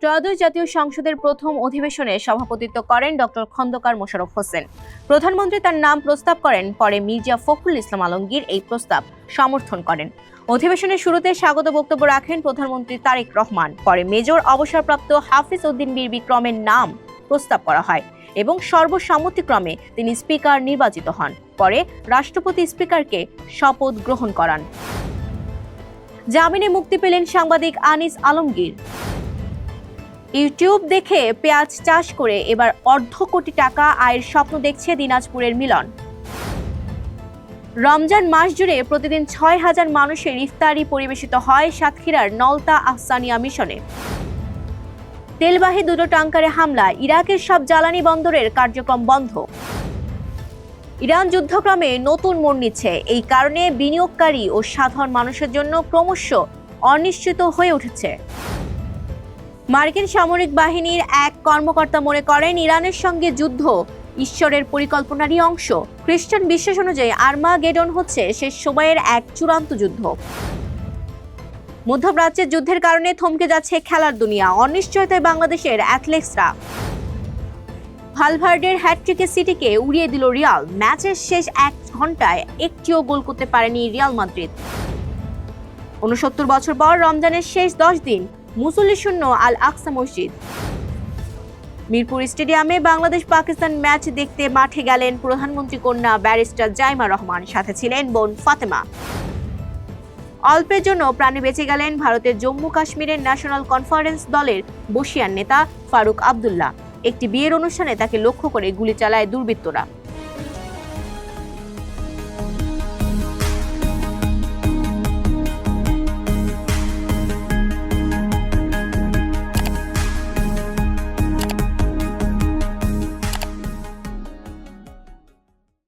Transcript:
ত্রয়োদশ জাতীয় সংসদের প্রথম অধিবেশনে সভাপতিত্ব করেন ডক্টর খন্দকার মোশাররফ হোসেন। প্রধানমন্ত্রী তার নাম প্রস্তাব করেন, পরে মির্জা ফখরুল ইসলাম আলমগীর এই প্রস্তাব সমর্থন করেন। অধিবেশনের শুরুতে স্বাগত বক্তব্য রাখেন প্রধানমন্ত্রী তারেক রহমান। পরে মেজর অবসরপ্রাপ্ত হাফিজ উদ্দিন বীর বিক্রমের নাম প্রস্তাব করা হয় এবং সর্বসম্মতিক্রমে তিনি স্পিকার নির্বাচিত হন। পরে রাষ্ট্রপতি স্পিকারকে শপথ গ্রহণ করান। জামিনে মুক্তি পেলেন সাংবাদিক আনিস আলমগীর। ইউটিউব দেখে পেঁয়াজ চাষ করে এবার অর্ধ কোটি টাকা আয়ের স্বপ্ন দেখছে দিনাজপুরের মিলন। রমজান মাস জুড়ে প্রতিদিন ৬,০০০ মানুষের ইফতারি পরিবেশিত হয় সাতক্ষীরার নলতা আহসানিয়া মিশনে। তেলবাহী দুটো ট্যাঙ্কারে হামলা, ইরাকের সব জ্বালানি বন্দরের কার্যক্রম বন্ধ। ইরান যুদ্ধক্রমে নতুন মোড় নিচ্ছে, এই কারণে বিনিয়োগকারী ও সাধারণ মানুষের জন্য ক্রমশ অনিশ্চিত হয়ে উঠেছে। মার্কিন সামরিক বাহিনীর এক কর্মকর্তা মনে করেন, ইরানের সঙ্গে যুদ্ধ ঈশ্বরের পরিকল্পনারই অংশ। খ্রিস্টান বিশ্বাস অনুযায়ী আর্মাগেডন হচ্ছে শেষ সময়ের এক চূড়ান্ত যুদ্ধ। মধ্যপ্রাচ্যের যুদ্ধের কারণে থমকে যাচ্ছে খেলার দুনিয়া, অনিশ্চয়তায় বাংলাদেশের অ্যাথলেটসরা। ভালভার্ডের হ্যাটট্রিকে সিটিকে উড়িয়ে দিল রিয়াল। ম্যাচের শেষ 1 ঘন্টায় একটিও গোল করতে পারেনি রিয়াল মাদ্রিদ। ৬৯ বছর পর রমজানের শেষ 10 দিন মুসল্লি শূন্য আল আকসা মসজিদ। মিরপুর স্টেডিয়ামে বাংলাদেশ পাকিস্তান ম্যাচ দেখতে মাঠে গেলেন প্রধানমন্ত্রী কন্যা ব্যারিস্টার জাইমা রহমান, সাথে ছিলেন বোন ফাতেমা। অল্পের জন্য প্রাণে বেঁচে গেলেন ভারতের জম্মু কাশ্মীরের ন্যাশনাল কনফারেন্স দলের বসিয়ান নেতা ফারুক আবদুল্লাহ। একটি বিয়ের অনুষ্ঠানে তাকে লক্ষ্য করে গুলি চালায় দুর্বৃত্তরা।